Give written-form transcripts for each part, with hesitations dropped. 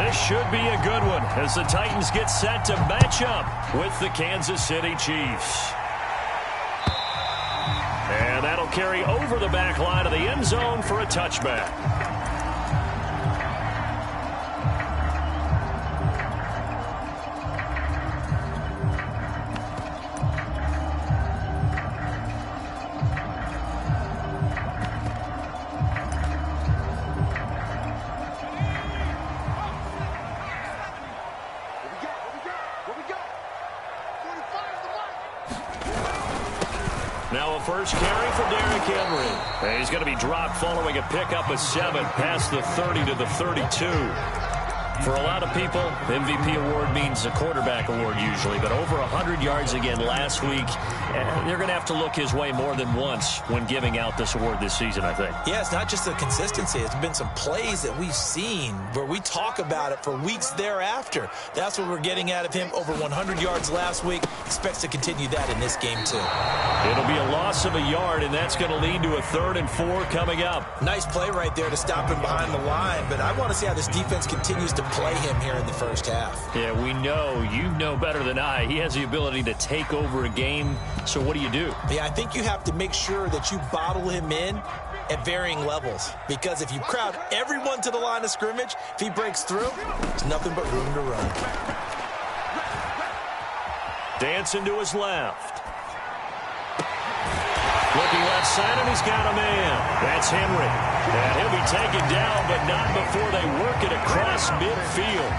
This should be a good one as the Titans get set to match up with the Kansas City Chiefs. And that'll carry over the back line of the end zone for a touchback. Now a first carry for Derrick Henry. And he's going to be dropped following a pickup of 7 past the 30 to the 32. For a lot of people, MVP award means a quarterback award usually, but over 100 yards again last week. They're going to have to look his way more than once when giving out this award this season, I think. Yeah, it's not just the consistency. It's been some plays that we've seen where we talk about it for weeks thereafter. That's what we're getting out of him. Over 100 yards last week. Expects to continue that in this game, too. It'll be a loss of a yard, and that's going to lead to a 3rd and 4 coming up. Nice play right there to stop him behind the line, but I want to see how this defense continues to play him here in the first half. Yeah, we know, you know better than I, he has the ability to take over a game. So what do you do? Yeah, I think you have to make sure that you bottle him in at varying levels, because if you crowd everyone to the line of scrimmage, if he breaks through, there's nothing but room to run. Dancing to his left. Looking left side, and he's got a man. That's Henry. And he'll be taken down, but not before they work it across midfield.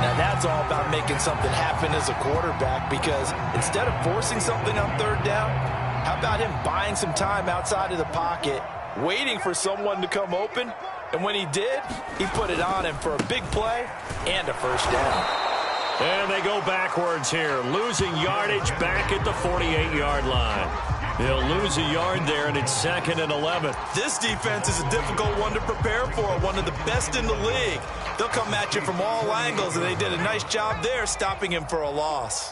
Now that's all about making something happen as a quarterback, because instead of forcing something on 3rd down, how about him buying some time outside of the pocket, waiting for someone to come open, and when he did, he put it on him for a big play and a first down. And they go backwards here, losing yardage back at the 48-yard line. They'll lose a yard there, and it's 2nd and 11. This defense is a difficult one to prepare for, one of the best in the league. They'll come at you from all angles, and they did a nice job there stopping him for a loss.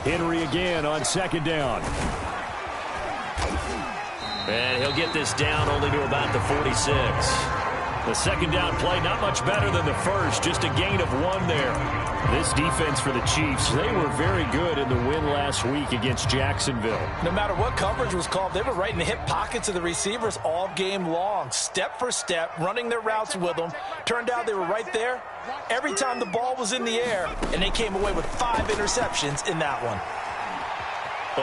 Henry again on 2nd down. And he'll get this down only to about the 46. The 2nd down play, not much better than the first, just a gain of 1 there. This defense for the Chiefs, they were very good in the win last week against Jacksonville. No matter what coverage was called, they were right in the hip pockets of the receivers all game long, step for step, running their routes with them. Turned out they were right there every time the ball was in the air, and they came away with 5 interceptions in that one.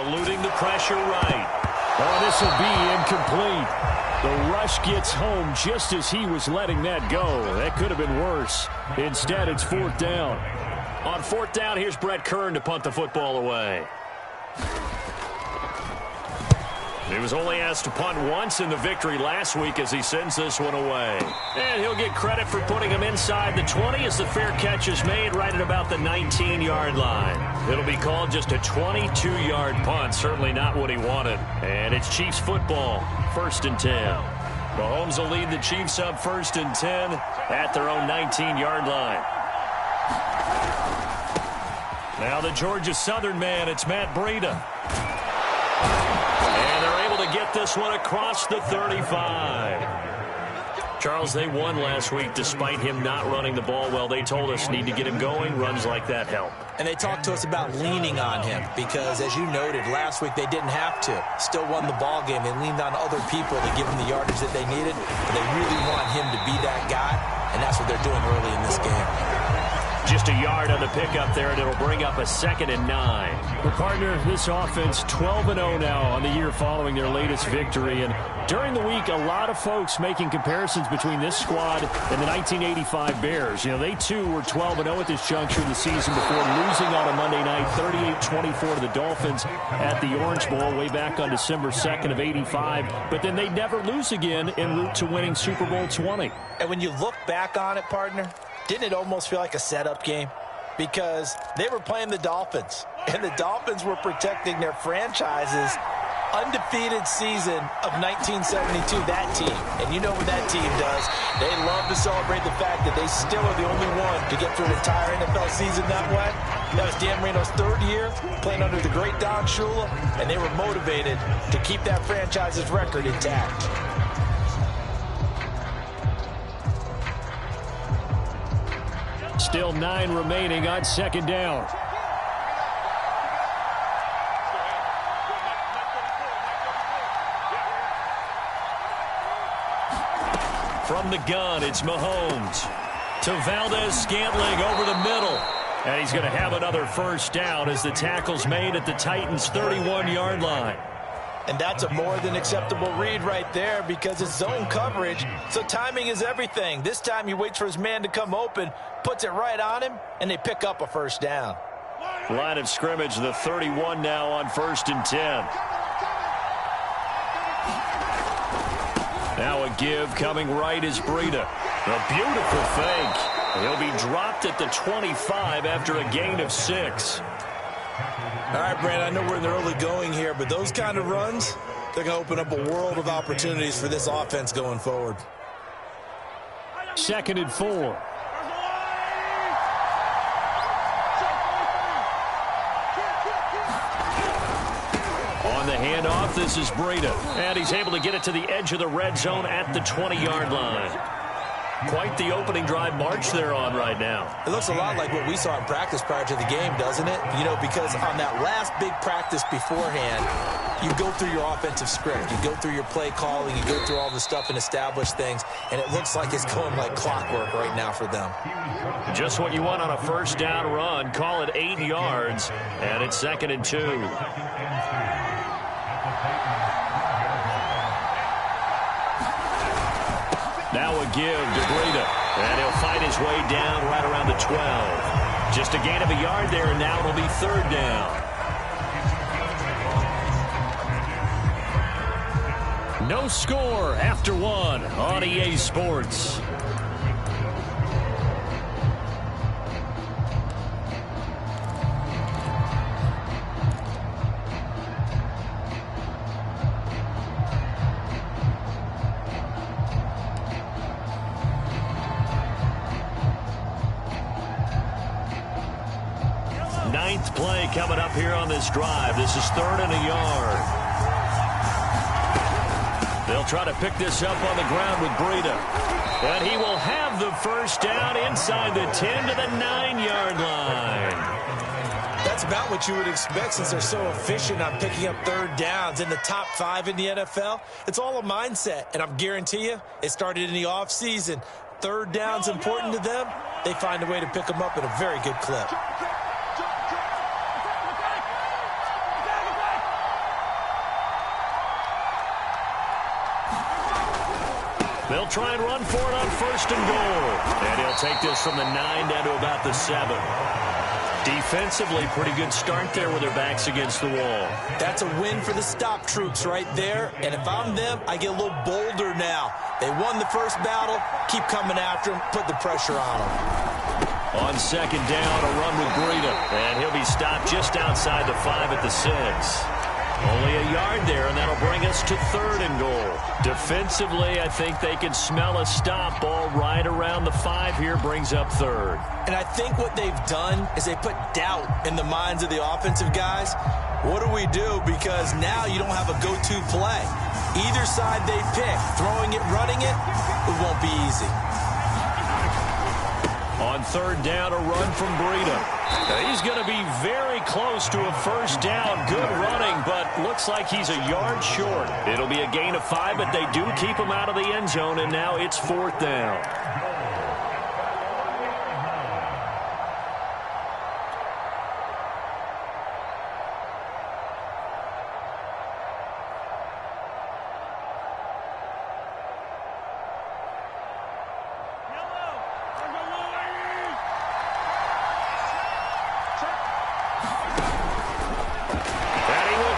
Eluding the pressure right. Oh, this will be incomplete. The rush gets home just as he was letting that go. That could have been worse. Instead, it's 4th down. On 4th down, here's Brett Kern to punt the football away. He was only asked to punt once in the victory last week as he sends this one away. And he'll get credit for putting him inside the 20 as the fair catch is made right at about the 19-yard line. It'll be called just a 22-yard punt, certainly not what he wanted. And it's Chiefs football, 1st and 10. Mahomes will lead the Chiefs up 1st and 10 at their own 19-yard line. Now the Georgia Southern man, it's Matt Breida. And they're able to get this one across the 35. Charles, they won last week despite him not running the ball well. They told us need to get him going. Runs like that help. And they talked to us about leaning on him because, as you noted, last week they didn't have to. Still won the ball game. They leaned on other people to give them the yardage that they needed. But they really want him to be that guy, and that's what they're doing early in this game. Just a yard on the pickup there, and it'll bring up a 2nd and 9. Well, partner, this offense 12-0 now on the year following their latest victory. And during the week, a lot of folks making comparisons between this squad and the 1985 Bears. You know, they too were 12-0 at this juncture of the season before losing on a Monday night 38-24 to the Dolphins at the Orange Bowl way back on December 2nd of 85. But then they never lose again en route to winning Super Bowl 20. And when you look back on it, partner, didn't it almost feel like a setup game? Because they were playing the Dolphins, and the Dolphins were protecting their franchise's undefeated season of 1972, that team. And you know what that team does. They love to celebrate the fact that they still are the only one to get through an entire NFL season that way. That was Dan Marino's 3rd year playing under the great Don Shula, and they were motivated to keep that franchise's record intact. Still 9 remaining on second down. From the gun, it's Mahomes. To Valdez-Scantling over the middle. And he's going to have another first down as the tackle's made at the Titans' 31-yard line. And that's a more than acceptable read right there because it's zone coverage, so timing is everything. This time he waits for his man to come open, puts it right on him, and they pick up a first down. Line of scrimmage, the 31 now on 1st and 10. Now a give coming right is Breida. A beautiful fake. He'll be dropped at the 25 after a gain of 6. All right, Brandon, I know we're in the early going here, but those kind of runs, they're going to open up a world of opportunities for this offense going forward. 2nd and 4. On the handoff, this is Breida. And he's able to get it to the edge of the red zone at the 20-yard line. Quite the opening drive march they're on right now. It looks a lot like what we saw in practice prior to the game, doesn't it? You know, because on that last big practice beforehand, you go through your offensive script. You go through your play calling. You go through all the stuff and establish things. And it looks like it's going like clockwork right now for them. Just what you want on a first down run. Call it 8 yards. And it's 2nd and 2. Now a give to Breida. And he'll fight his way down right around the 12. Just a gain of a yard there, and now it'll be 3rd down. No score after 1 on EA Sports. Ninth play coming up here on this drive. This is 3rd and a yard. They'll try to pick this up on the ground with Breida. And he will have the first down inside the 10 to the 9-yard line. That's about what you would expect since they're so efficient on picking up 3rd downs in the top 5 in the NFL. It's all a mindset, and I guarantee you it started in the offseason. 3rd down's important to them. They find a way to pick them up at a very good clip. They'll try and run for it on 1st and goal. And he'll take this from the 9 down to about the 7. Defensively, pretty good start there with their backs against the wall. That's a win for the stop troops right there. And if I'm them, I get a little bolder now. They won the first battle. Keep coming after them. Put the pressure on them. On 2nd down, a run with Breida. And he'll be stopped just outside the 5 at the 6. Only a yard there, and that'll bring us to 3rd and goal. Defensively, I think they can smell a stop ball right around the 5 here, brings up 3rd. And I think what they've done is they put doubt in the minds of the offensive guys. What do we do? Because now you don't have a go-to play. Either side they pick, throwing it, running it, it won't be easy. On 3rd down, a run from Breida. He's going to be very close to a first down. Good running, but looks like he's a yard short. It'll be a gain of 5, but they do keep him out of the end zone, and now it's 4th down.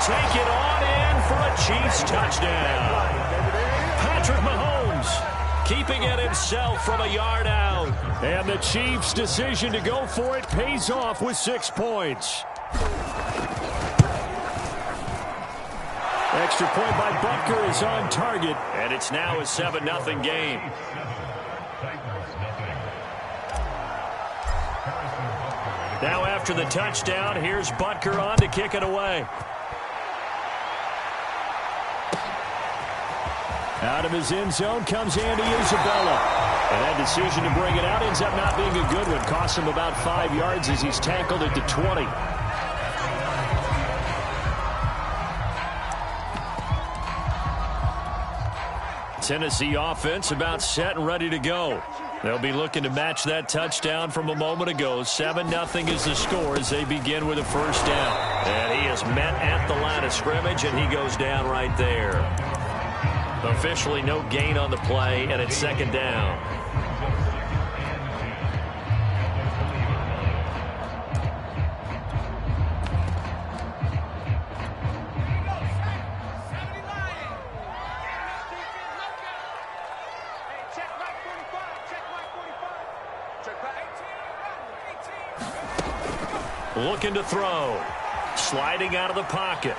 Take it on in for a Chiefs touchdown. Patrick Mahomes keeping it himself from a yard out. And the Chiefs' decision to go for it pays off with 6 points. Extra point by Butker is on target. And it's now a 7-0 game. Now after the touchdown, here's Butker on to kick it away. Out of his end zone comes Andy Isabella. And that decision to bring it out ends up not being a good one. Costs him about 5 yards as he's tackled at the 20. Tennessee offense about set and ready to go. They'll be looking to match that touchdown from a moment ago. 7-0 is the score as they begin with a first down. And he is met at the line of scrimmage, and he goes down right there. Officially no gain on the play, and it's second down. Looking to throw. Sliding out of the pocket.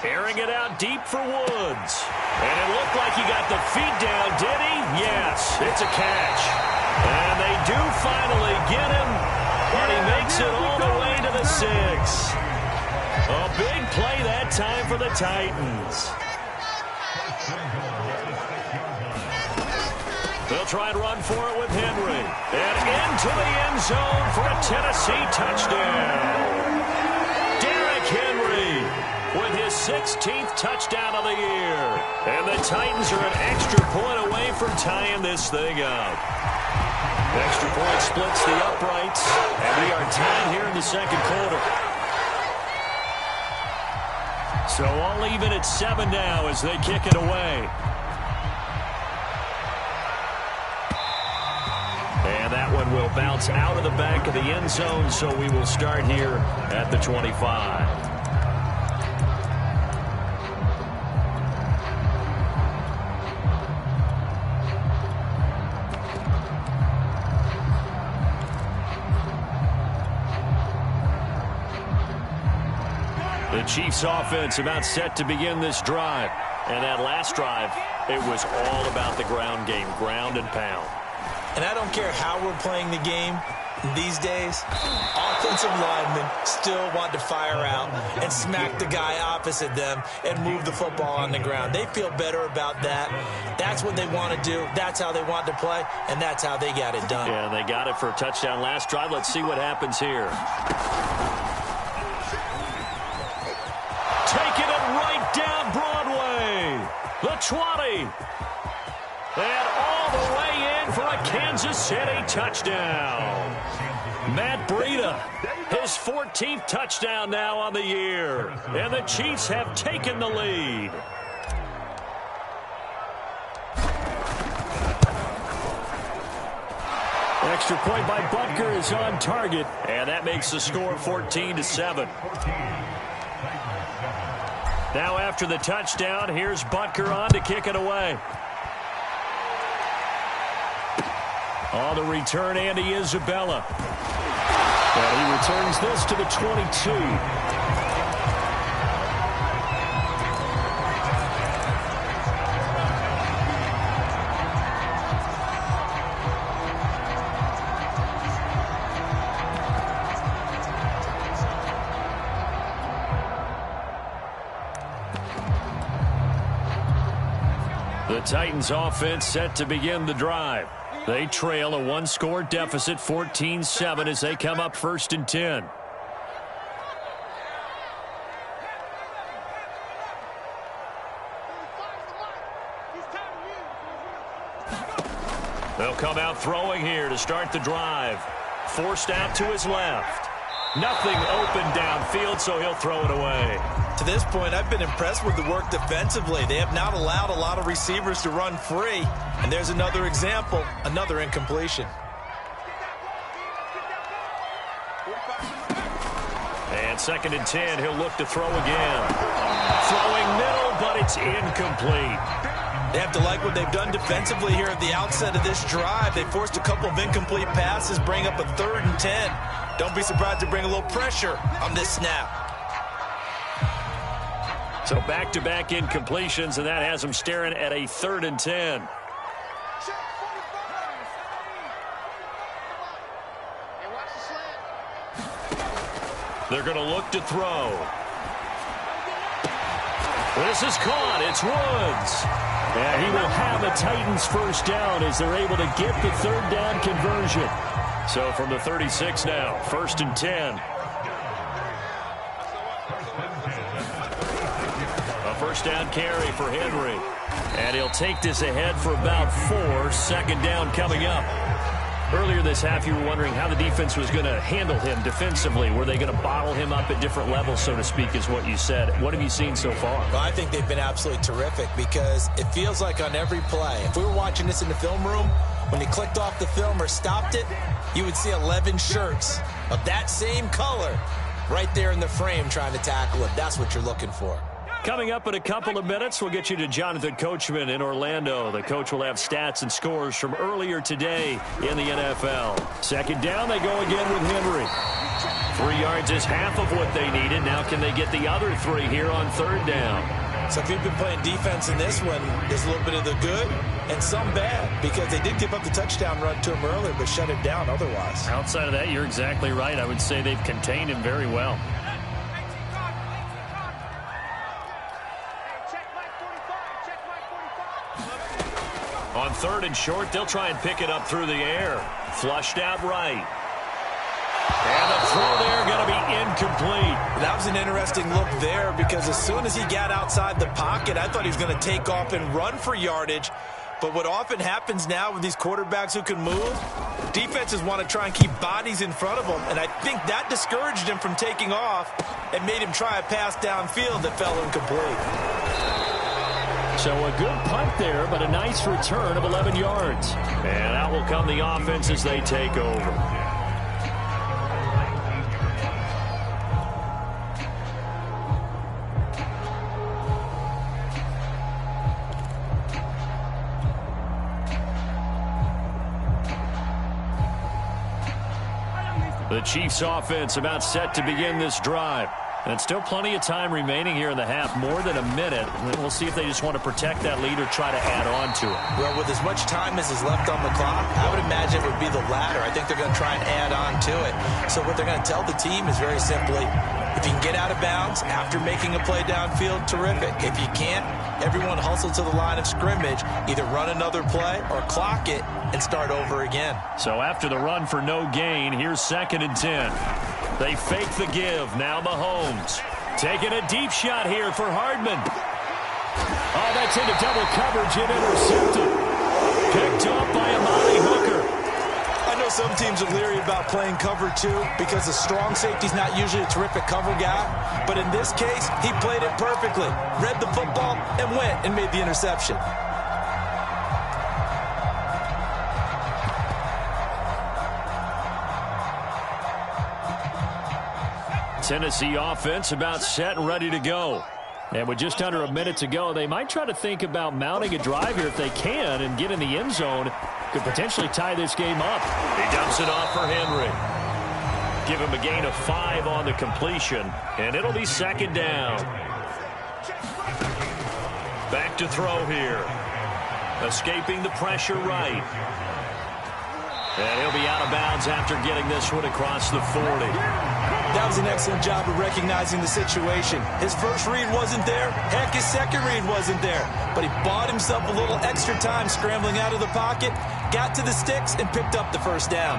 Airing it out deep for Woods. And it looked like he got the feet down, did he? Yes, it's a catch. And they do finally get him, but he makes it all the way to the 6. A big play that time for the Titans. They'll try and run for it with Henry. And into the end zone for a Tennessee touchdown. Derrick Henry with his 16th touchdown of the year. And the Titans are an extra point away from tying this thing up. Extra point splits the uprights. And we are tied here in the second quarter. So all even at 7 now as they kick it away. And that one will bounce out of the back of the end zone, so we will start here at the 25. The Chiefs offense about set to begin this drive. And that last drive, it was all about the ground game, ground and pound. And I don't care how we're playing the game these days, offensive linemen still want to fire out and smack the guy opposite them and move the football on the ground. They feel better about that. That's what they want to do. That's how they want to play, and that's how they got it done. Yeah, they got it for a touchdown last drive. Let's see what happens here. Taking it right down Broadway. The 20. And all the way in for a Kansas City touchdown. Matt Breida, his 14th touchdown now on the year. And the Chiefs have taken the lead. Extra point by Butker is on target. And that makes the score 14-7. Now after the touchdown, here's Butker on to kick it away. On the return, Andy Isabella. And he returns this to the 22. The Titans offense set to begin the drive. They trail a one-score deficit, 14-7, as they come up 1st and 10. They'll come out throwing here to start the drive. Forced out to his left. Nothing open downfield, so he'll throw it away. To this point, I've been impressed with the work defensively. They have not allowed a lot of receivers to run free. And there's another example, another incompletion. And 2nd and 10, he'll look to throw again. Throwing middle, but it's incomplete. They have to like what they've done defensively here at the outset of this drive. They forced a couple of incomplete passes, bring up a 3rd and 10. Don't be surprised to bring a little pressure on this snap. So back-to-back incompletions, and that has them staring at a 3rd and 10. They're going to look to throw. This is caught. It's Woods. And he will have a Titans first down as they're able to get the third down conversion. So from the 36 now, 1st and 10. A first down carry for Henry. And he'll take this ahead for about 4. 2nd down coming up. Earlier this half, you were wondering how the defense was going to handle him defensively. Were they going to bottle him up at different levels, so to speak, is what you said. What have you seen so far? Well, I think they've been absolutely terrific because it feels like on every play, if we were watching this in the film room, when he clicked off the film or stopped it, you would see 11 shirts of that same color right there in the frame trying to tackle it. That's what you're looking for. Coming up in a couple of minutes, we'll get you to Jonathan Coachman in Orlando. The coach will have stats and scores from earlier today in the NFL. 2nd down, they go again with Henry. 3 yards is half of what they needed. Now can they get the other 3 here on 3rd down? So if you've been playing defense in this one, there's a little bit of the good and some bad because they did give up the touchdown run to him earlier but shut him down otherwise. Outside of that, you're exactly right. I would say they've contained him very well. On 3rd and short, they'll try and pick it up through the air. Flushed out right. And the throw there going to be incomplete. That was an interesting look there because as soon as he got outside the pocket, I thought he was going to take off and run for yardage. But what often happens now with these quarterbacks who can move, defenses want to try and keep bodies in front of them. And I think that discouraged him from taking off and made him try a pass downfield that fell incomplete. So a good punt there, but a nice return of 11 yards. And out will come the offense as they take over. The Chiefs offense about set to begin this drive. And still plenty of time remaining here in the half, more than a minute. We'll see if they just want to protect that lead or try to add on to it. Well, with as much time as is left on the clock, I would imagine it would be the latter. I think they're going to try and add on to it. So what they're going to tell the team is very simply, if you can get out of bounds after making a play downfield, terrific. If you can't, everyone hustle to the line of scrimmage, either run another play or clock it and start over again. So after the run for no gain, here's 2nd and 10. They fake the give. Now Mahomes taking a deep shot here for Hardman. Oh, that's into double coverage and intercepted. Picked up by Amani Hooker. I know some teams are leery about playing cover 2 because the strong safety's not usually a terrific cover guy. But in this case, he played it perfectly. Read the football and went and made the interception. Tennessee offense about set and ready to go. And with just under a minute to go, they might try to think about mounting a drive here if they can and get in the end zone. Could potentially tie this game up. He dumps it off for Henry. Give him a gain of 5 on the completion, and it'll be 2nd down. Back to throw here. Escaping the pressure right. And he'll be out of bounds after getting this one across the 40. That was an excellent job of recognizing the situation. His first read wasn't there. Heck, his second read wasn't there. But he bought himself a little extra time scrambling out of the pocket, got to the sticks, and picked up the first down.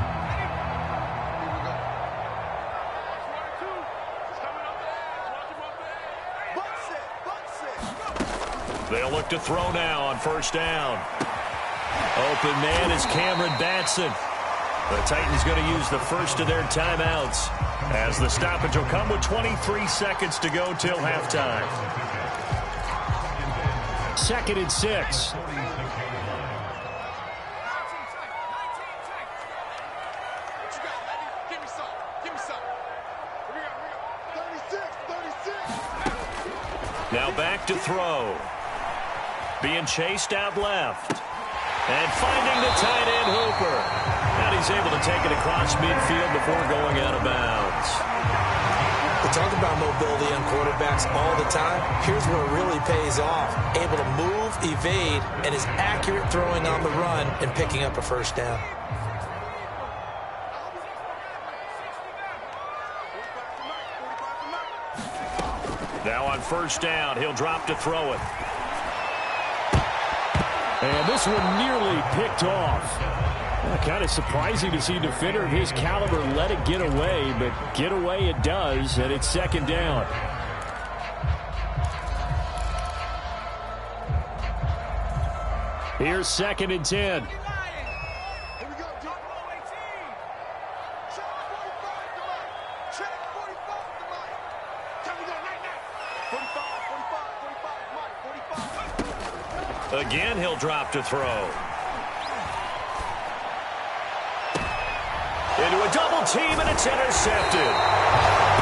They'll look to throw now on 1st down. Open man is Cameron Batson. The Titans going to use the first of their timeouts as the stoppage will come with 23 seconds to go till halftime. 2nd and 6. Now back to throw. Being chased out left. And finding the tight end, Hooper. And he's able to take it across midfield before going out of bounds. We talk about mobility on quarterbacks all the time. Here's where it really pays off. Able to move, evade, and is accurate throwing on the run and picking up a first down. Now on first down, he'll drop to throw it. And this one nearly picked off. Kind of surprising to see a defender of his caliber let it get away, but get away it does, and it's second down. Here's 2nd and 10. Again, he'll drop to throw. Into a double team, and it's intercepted.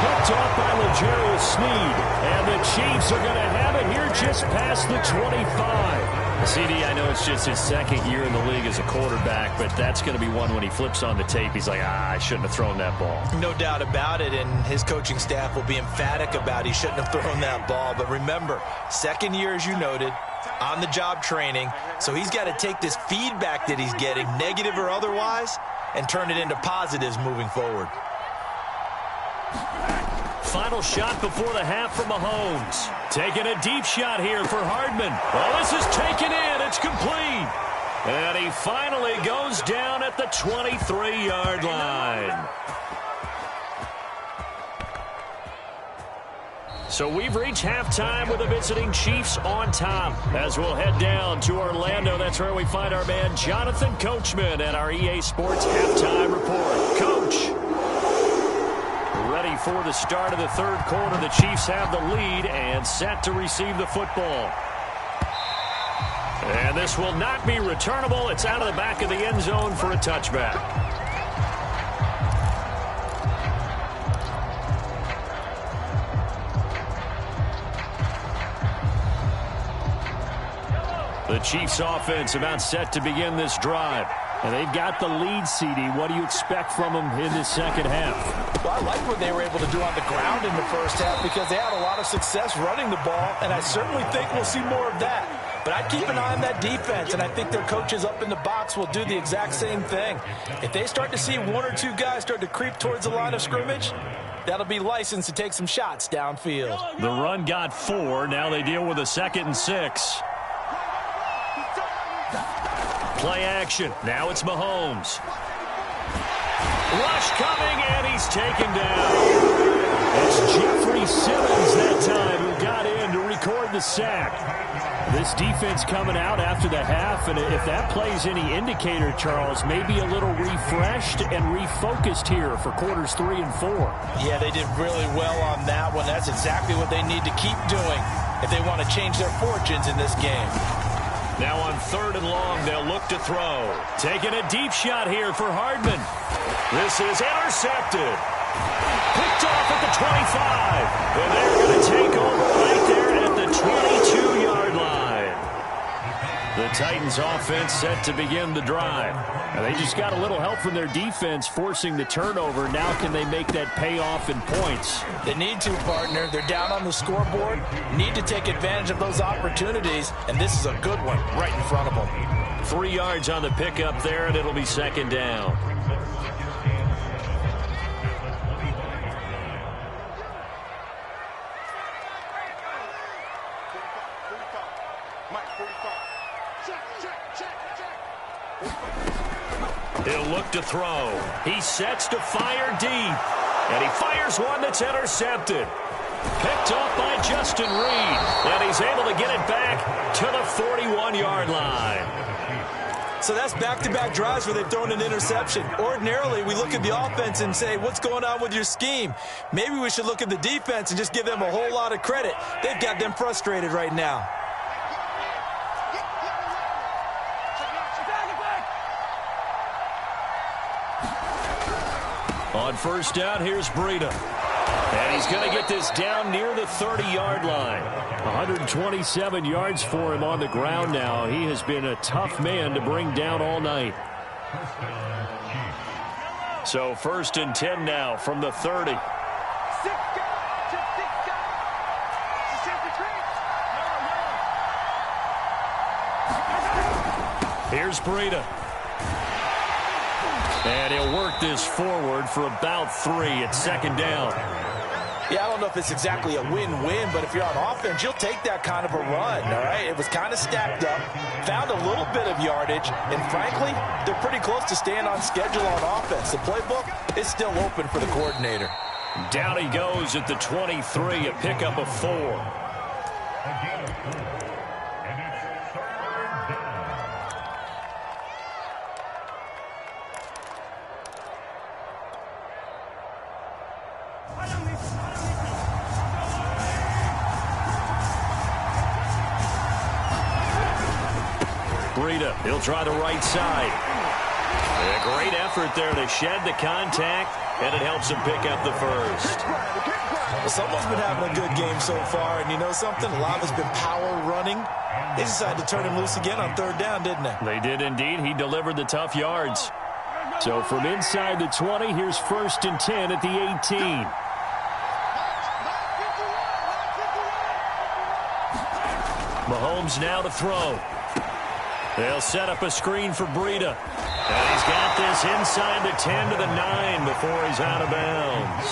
Picked off by L'Jarius Sneed. And the Chiefs are going to have it here just past the 25. CD, I know it's just his 2nd year in the league as a quarterback, but that's going to be one when he flips on the tape. He's like, I shouldn't have thrown that ball. No doubt about it, and his coaching staff will be emphatic about he shouldn't have thrown that ball. But remember, 2nd year, as you noted, on-the-job training, so he's got to take this feedback that he's getting, negative or otherwise, and turn it into positives moving forward. Final shot before the half from Mahomes. Taking a deep shot here for Hardman. Oh, this is taken in. It's complete. And he finally goes down at the 23-yard line. So we've reached halftime with the visiting Chiefs on top. As we'll head down to Orlando, that's where we find our man Jonathan Coachman at our EA Sports Halftime Report. Coach, ready for the start of the 3rd quarter. The Chiefs have the lead and set to receive the football. And this will not be returnable. It's out of the back of the end zone for a touchback. The Chiefs offense about set to begin this drive. And they've got the lead, CD. What do you expect from them in this second half? Well, I like what they were able to do on the ground in the first half because they had a lot of success running the ball, and I certainly think we'll see more of that. But I'd keep an eye on that defense, and I think their coaches up in the box will do the exact same thing. If they start to see 1 or 2 guys start to creep towards the line of scrimmage, that'll be licensed to take some shots downfield. The run got 4. Now they deal with a 2nd and 6. Play action. Now it's Mahomes. Rush coming, and he's taken down. It's Jeffrey Simmons that time who got in to record the sack. This defense coming out after the half, and if that plays any indicator, Charles, maybe a little refreshed and refocused here for quarters 3 and 4. Yeah, they did really well on that one. That's exactly what they need to keep doing if they want to change their fortunes in this game. Now on 3rd and long, they'll look to throw. Taking a deep shot here for Hardman. This is intercepted. Picked off at the 25. And they're going to take over right there at the 22-yard line. The Titans offense set to begin the drive. And they just got a little help from their defense forcing the turnover. Now can they make that pay off in points? They need to, partner. They're down on the scoreboard. Need to take advantage of those opportunities, and this is a good one right in front of them. 3 yards on the pickup there, and it'll be 2nd down. He'll look to throw. He sets to fire deep. And he fires one that's intercepted. Picked off by Justin Reed. And he's able to get it back to the 41-yard line. So that's back-to-back drives where they've thrown an interception. Ordinarily, we look at the offense and say, what's going on with your scheme? Maybe we should look at the defense and just give them a whole lot of credit. They've got them frustrated right now. On first down, here's Breida. And he's going to get this down near the 30-yard line. 127 yards for him on the ground now. He has been a tough man to bring down all night. So 1st and 10 now from the 30. Here's Breida. And he'll work this forward for about 3 at 2nd down. Yeah, I don't know if it's exactly a win-win, but if you're on offense, you'll take that kind of a run, all right? It was kind of stacked up, found a little bit of yardage, and frankly, they're pretty close to staying on schedule on offense. The playbook is still open for the coordinator. Down he goes at the 23, a pickup of 4. Breida, he'll try the right side. A great effort there to shed the contact, and it helps him pick up the first. Well, someone's been having a good game so far, and you know something? A lot has been power running. They decided to turn him loose again on 3rd down, didn't they? They did indeed. He delivered the tough yards. So from inside the 20, here's 1st and 10 at the 18. Mahomes now to throw. They'll set up a screen for Breida. And he's got this inside the 10 to the 9 before he's out of bounds.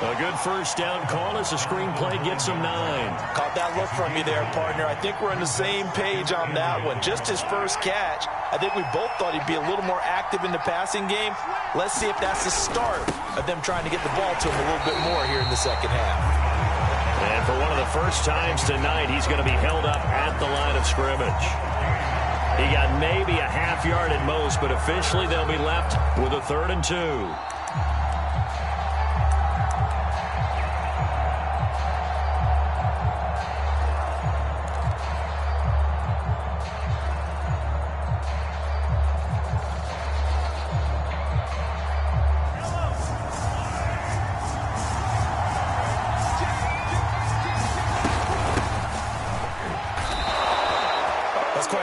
A good first down call as the screen play gets him 9. Caught that look from you there, partner. I think we're on the same page on that one. Just his first catch. I think we both thought he'd be a little more active in the passing game. Let's see if that's the start of them trying to get the ball to him a little bit more here in the second half. And for one of the first times tonight, he's going to be held up at the line of scrimmage. He got maybe a half yard at most, but officially they'll be left with a 3rd and 2.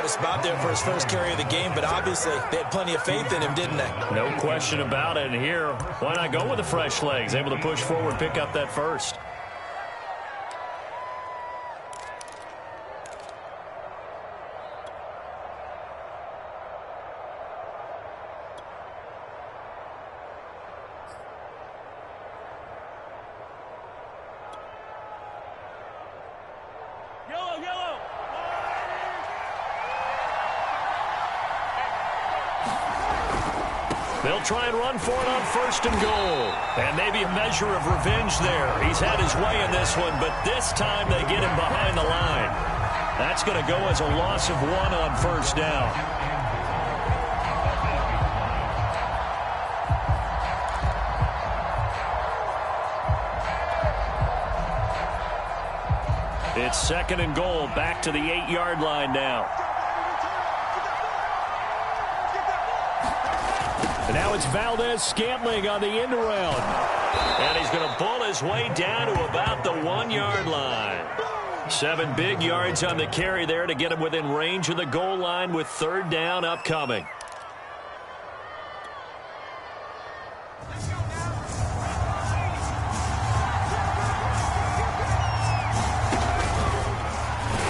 Spot there for his first carry of the game, but obviously they had plenty of faith in him, didn't they? No question about it. And here, why not go with the fresh legs? Able to push forward, pick up that first. They'll try and run for it on 1st and goal. And maybe a measure of revenge there. He's had his way in this one, but this time they get him behind the line. That's going to go as a loss of 1 on 1st down. It's 2nd and goal, back to the 8-yard line now. And now it's Valdez-Scantling on the end around. And he's going to pull his way down to about the 1-yard line. 7 big yards on the carry there to get him within range of the goal line with 3rd down upcoming.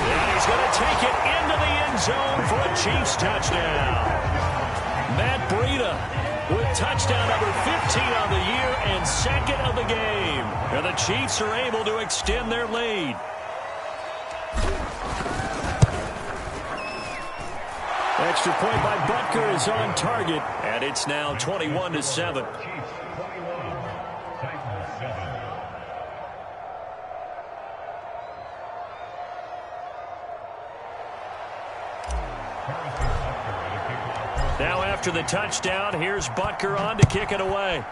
And he's going to take it into the end zone for a Chiefs touchdown. Matt Breida with touchdown number 15 on the year and 2nd of the game. And the Chiefs are able to extend their lead. Extra point by Butker is on target, and it's now 21-7. Now after the touchdown, here's Butker on to kick it away.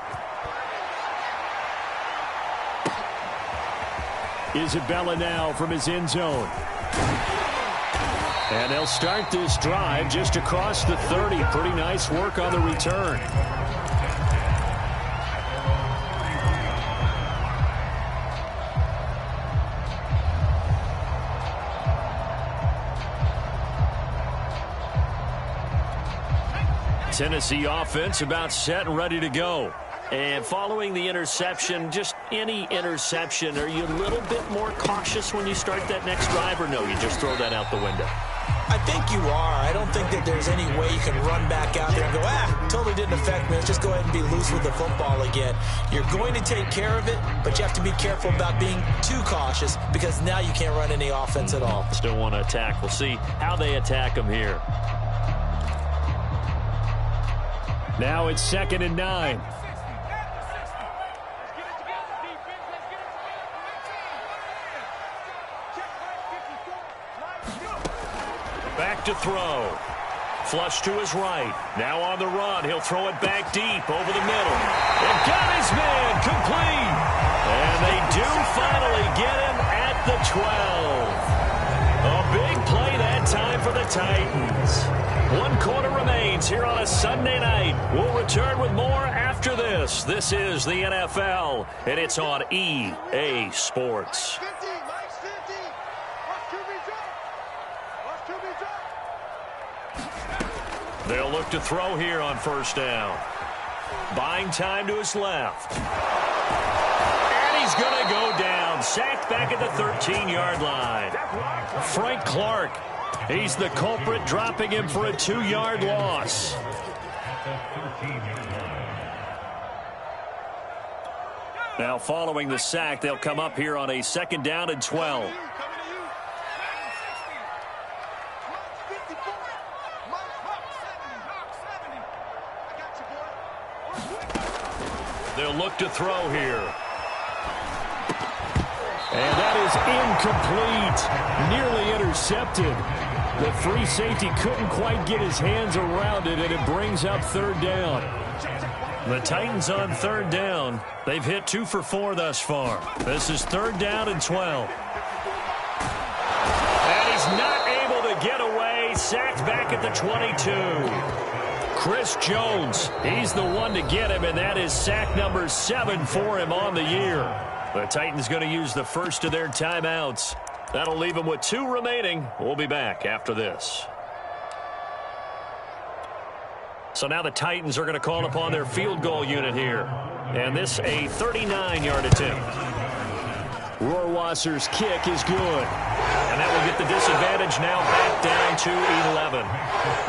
Isabella now from his end zone. And they'll start this drive just across the 30. Pretty nice work on the return. Tennessee offense about set and ready to go. And following the interception, just any interception, are you a little bit more cautious when you start that next drive, or no, you just throw that out the window? I think you are. I don't think that there's any way you can run back out there and go, totally didn't affect me. Let's just go ahead and be loose with the football again. You're going to take care of it, but you have to be careful about being too cautious because now you can't run any offense at all. Still want to attack. We'll see how they attack them here. Now it's 2nd and 9. Back to throw. Flush to his right. Now on the run. He'll throw it back deep over the middle. And got his man complete. And they do finally get him at the 12. A big play that time for the Titans. 1 quarter remains here on a Sunday night. We'll return with more after this. This is the NFL, and it's on EA Sports. They'll look to throw here on 1st down. Buying time to his left. And he's going to go down. Sacked back at the 13-yard line. Frank Clark. He's the culprit, dropping him for a 2-yard loss. Now following the sack, they'll come up here on a 2nd down and 12. They'll look to throw here. And that is incomplete. Nearly intercepted. The free safety couldn't quite get his hands around it, and it brings up 3rd down. The Titans on 3rd down. They've hit 2 for 4 thus far. This is 3rd down and 12. And he's not able to get away. Sacked back at the 22. Chris Jones, he's the one to get him, and that is sack number 7 for him on the year. The Titans going to use the first of their timeouts. That'll leave them with 2 remaining. We'll be back after this. So now the Titans are going to call upon their field goal unit here. And this a 39-yard attempt. Rohrwasser's kick is good. And that will get the disadvantage now back down to 11.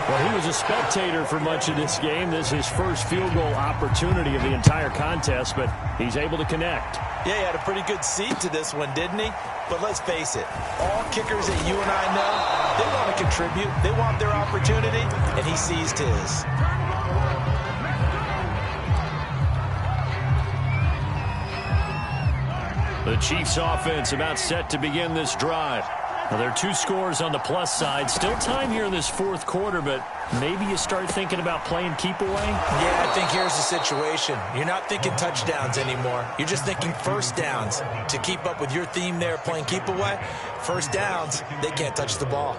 Well, he was a spectator for much of this game. This is his first field goal opportunity of the entire contest, but he's able to connect. Yeah, he had a pretty good seat to this one, didn't he? But let's face it, all kickers that you and I know, they want to contribute. They want their opportunity, and he seized his. The Chiefs offense about set to begin this drive. Now, there are 2 scores on the plus side. Still time here in this 4th quarter, but maybe you start thinking about playing keep away? Yeah, I think here's the situation. You're not thinking touchdowns anymore. You're just thinking 1st downs. To keep up with your theme there, playing keep away, 1st downs, they can't touch the ball.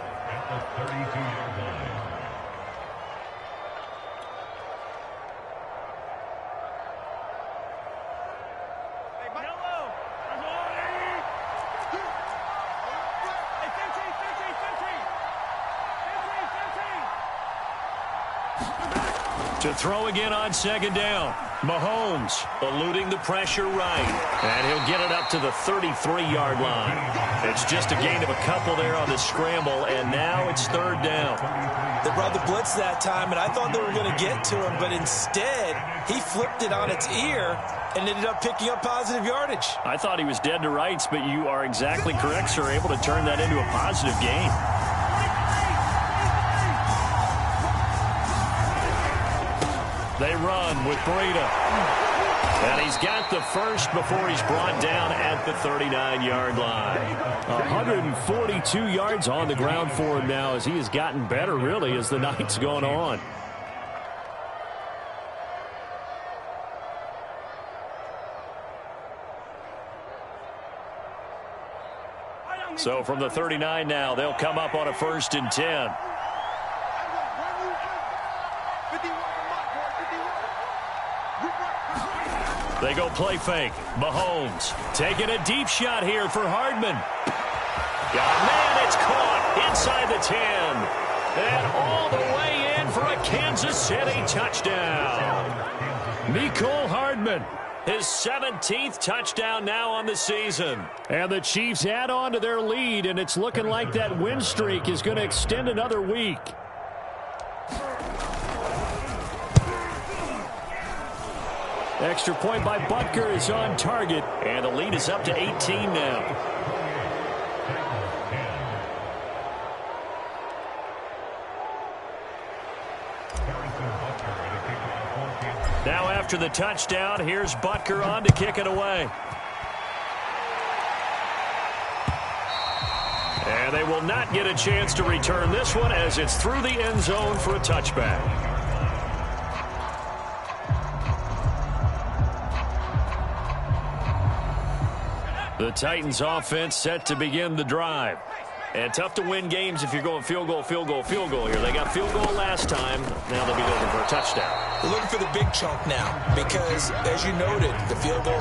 To throw again on 2nd down. Mahomes eluding the pressure right. And he'll get it up to the 33-yard line. It's just a gain of a couple there on the scramble, and now it's 3rd down. They brought the blitz that time, and I thought they were going to get to him, but instead he flipped it on its ear and ended up picking up positive yardage. I thought he was dead to rights, but you are exactly correct, sir, able to turn that into a positive gain. They run with Breida. And he's got the first before he's brought down at the 39-yard line. 142 yards on the ground for him now as he has gotten better, really, as the night's gone on. So from the 39 now, they'll come up on a 1st and 10. They go play fake. Mahomes taking a deep shot here for Hardman. Man, it's caught inside the 10. And all the way in for a Kansas City touchdown. Mecole Hardman. His 17th touchdown now on the season. And the Chiefs add on to their lead, and it's looking like that win streak is going to extend another week. Extra point by Butker is on target. And the lead is up to 18 now. Now after the touchdown, here's Butker on to kick it away. And they will not get a chance to return this one as it's through the end zone for a touchback. The Titans offense set to begin the drive. And tough to win games if you're going field goal, field goal, field goal here. They got field goal last time. Now they'll be looking for a touchdown. They're looking for the big chunk now because, as you noted, the field goal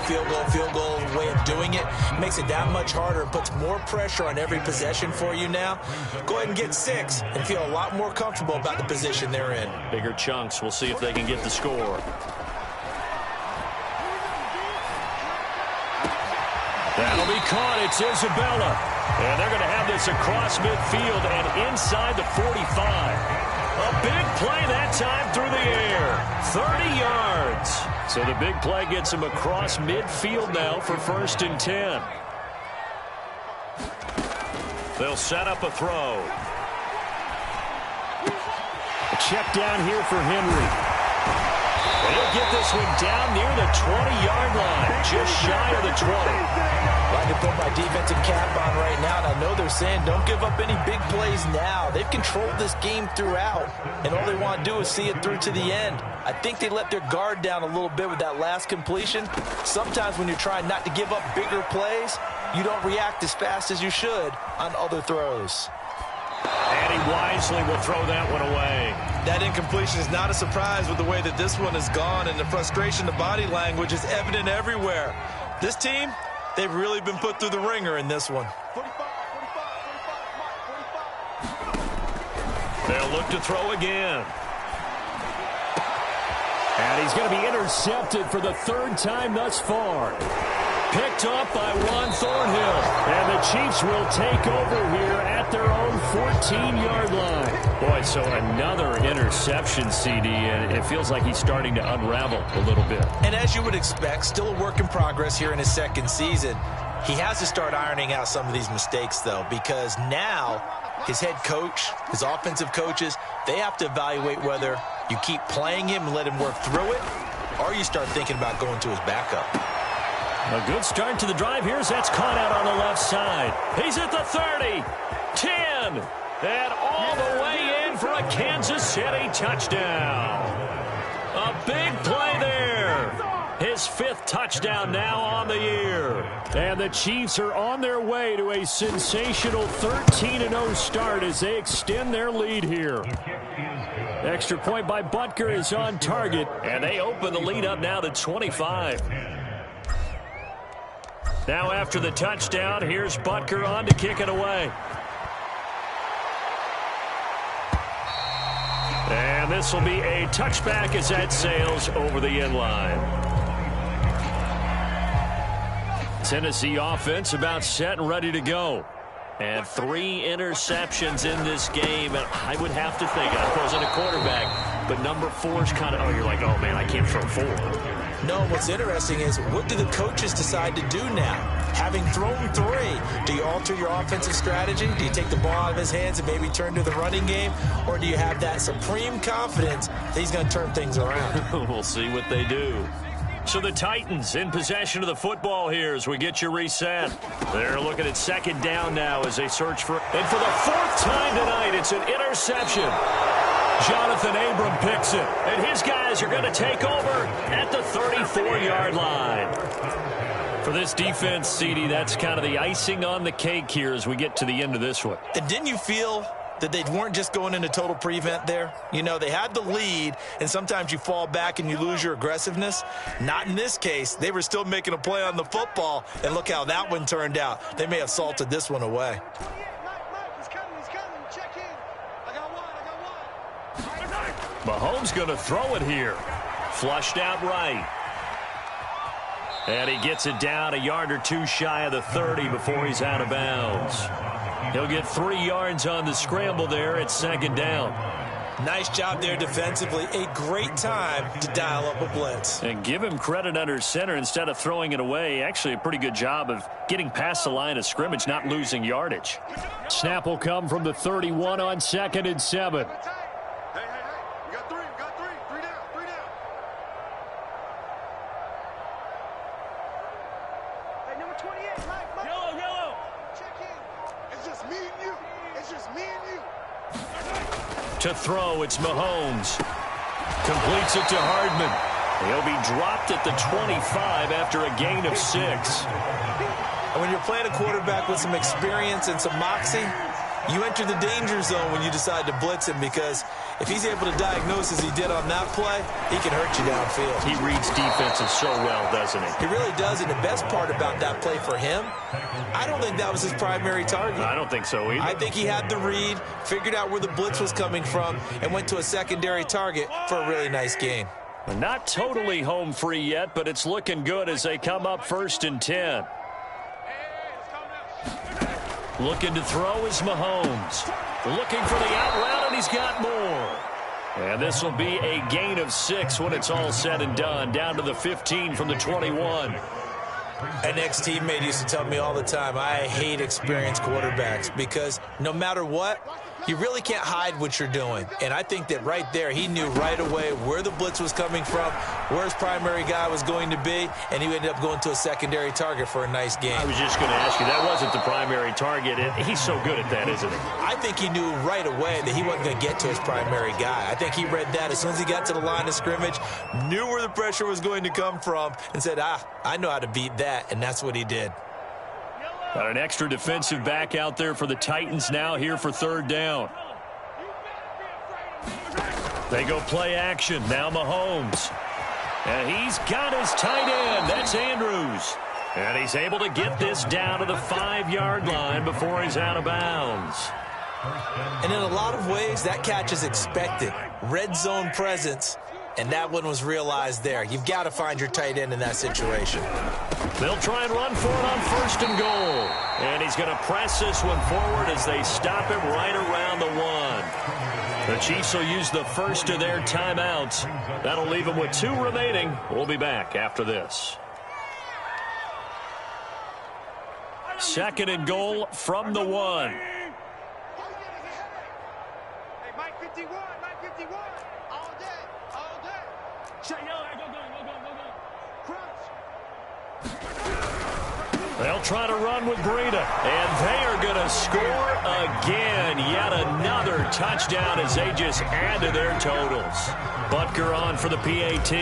way of doing it makes it that much harder and puts more pressure on every possession for you now. Go ahead and get 6 and feel a lot more comfortable about the position they're in. Bigger chunks. We'll see if they can get the score. That'll be caught. It's Isabella. And they're going to have this across midfield and inside the 45. A big play that time through the air. 30 yards. So the big play gets him across midfield now for 1st and 10. They'll set up a throw. A check down here for Henry. And he'll get this one down near the 20-yard line, just shy of the 20. Like to put my defensive cap on right now, and I know they're saying don't give up any big plays now. They've controlled this game throughout, and all they want to do is see it through to the end. I think they let their guard down a little bit with that last completion. Sometimes when you're trying not to give up bigger plays, you don't react as fast as you should on other throws. And he wisely will throw that one away. That incompletion is not a surprise with the way that this one has gone, and the frustration, the body language is evident everywhere. This team, they've really been put through the ringer in this one. They'll look to throw again. And he's going to be intercepted for the 3rd time thus far. Picked up by Juan Thornhill. And the Chiefs will take over here at their own 14-yard line. Boy, so another interception, CD, and it feels like he's starting to unravel a little bit. And as you would expect, still a work in progress here in his 2nd season. He has to start ironing out some of these mistakes, though, because now his head coach, his offensive coaches, they have to evaluate whether you keep playing him and let him work through it, or you start thinking about going to his backup. A good start to the drive. Here's that's caught out on the left side. He's at the 30, 10, and all the way in for a Kansas City touchdown. A big play there. His 5th touchdown now on the year. And the Chiefs are on their way to a sensational 13-0 start as they extend their lead here. Extra point by Butker is on target. And they open the lead up now to 25. Now after the touchdown, here's Butker on to kick it away. And this will be a touchback as that sails over the end line. Tennessee offense about set and ready to go. And 3 interceptions in this game. And I would have to think, I wasn't a quarterback, but number 4 is kind of, oh, you're like, oh, man, I can't throw 4. No, what's interesting is what do the coaches decide to do now? Having thrown 3, do you alter your offensive strategy? Do you take the ball out of his hands and maybe turn to the running game? Or do you have that supreme confidence that he's going to turn things around? We'll see what they do. So the Titans in possession of the football here as we get you reset. They're looking at 2nd down now as they search for... And for the 4th time tonight, it's an interception. Jonathan Abram picks it, and his guys are going to take over at the 34-yard line. For this defense, CD, that's kind of the icing on the cake here as we get to the end of this one. And didn't you feel that they weren't just going into total prevent there? You know, they had the lead, and sometimes you fall back and you lose your aggressiveness. Not in this case. They were still making a play on the football, and look how that one turned out. They may have salted this one away. Mahomes going to throw it here. Flushed out right. And he gets it down a yard or two shy of the 30 before he's out of bounds. He'll get 3 yards on the scramble there at second down. Nice job there defensively. A great time to dial up a blitz. And give him credit under center instead of throwing it away. Actually, a pretty good job of getting past the line of scrimmage, not losing yardage. Snap will come from the 31 on 2nd and 7. Hey, we got three. Three down. Hey, number 28, Mike. Yellow. Check in. It's just me and you. To throw, it's Mahomes. Completes it to Hardman. He'll be dropped at the 25 after a gain of 6. And when you're playing a quarterback with some experience and some moxie, you enter the danger zone when you decide to blitz him, because if he's able to diagnose as he did on that play, he can hurt you downfield. He reads defenses so well, doesn't he? He really does, and the best part about that play for him, I don't think that was his primary target. I don't think so either. I think he had the read, figured out where the blitz was coming from, and went to a secondary target for a really nice gain. Not totally home free yet, but it's looking good as they come up 1st and 10. Looking to throw is Mahomes. Looking for the out route, and he's got more. And this will be a gain of 6 when it's all said and done. Down to the 15 from the 21. An ex-teammate used to tell me all the time, I hate experienced quarterbacks, because no matter what, you really can't hide what you're doing. And I think that right there, he knew right away where the blitz was coming from, where his primary guy was going to be, and he ended up going to a secondary target for a nice game. I was just going to ask you, that wasn't the primary target. He's so good at that, isn't he? I think he knew right away that he wasn't going to get to his primary guy. I think he read that as soon as he got to the line of scrimmage, knew where the pressure was going to come from, and said, I know how to beat that, and that's what he did. Got an extra defensive back out there for the Titans now here for 3rd down. They go play action. Now Mahomes. And he's got his tight end. That's Andrews. And he's able to get this down to the 5-yard line before he's out of bounds. And in a lot of ways, that catch is expected. Red zone presence. And that one was realized there. You've got to find your tight end in that situation. They'll try and run for it on 1st and goal. And he's going to press this one forward as they stop him right around the 1. The Chiefs will use the first of their timeouts. That'll leave them with 2 remaining. We'll be back after this. 2nd and goal from the 1. Hey, Mike 51. All day. They'll try to run with Breida, and they are going to score again. Yet another touchdown as they just add to their totals. Butker on for the PAT.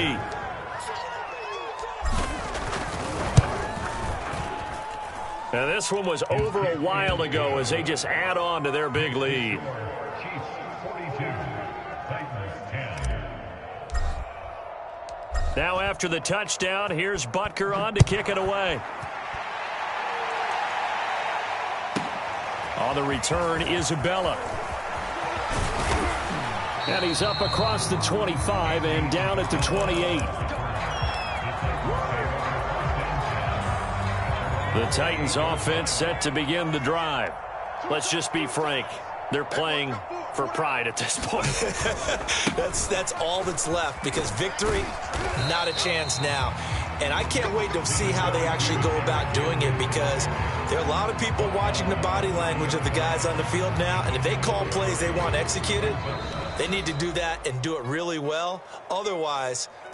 Now this one was over a while ago as they just add on to their big lead. Now after the touchdown, here's Butker on to kick it away. On the return, Isabella. And he's up across the 25 and down at the 28. The Titans offense set to begin the drive. Let's just be frank. They're playing for pride at this point. That's all that's left, because victory, not a chance now. And I can't wait to see how they actually go about doing it, because there are a lot of people watching the body language of the guys on the field now, and if they call plays they want executed, they need to do that and do it really well. Otherwise,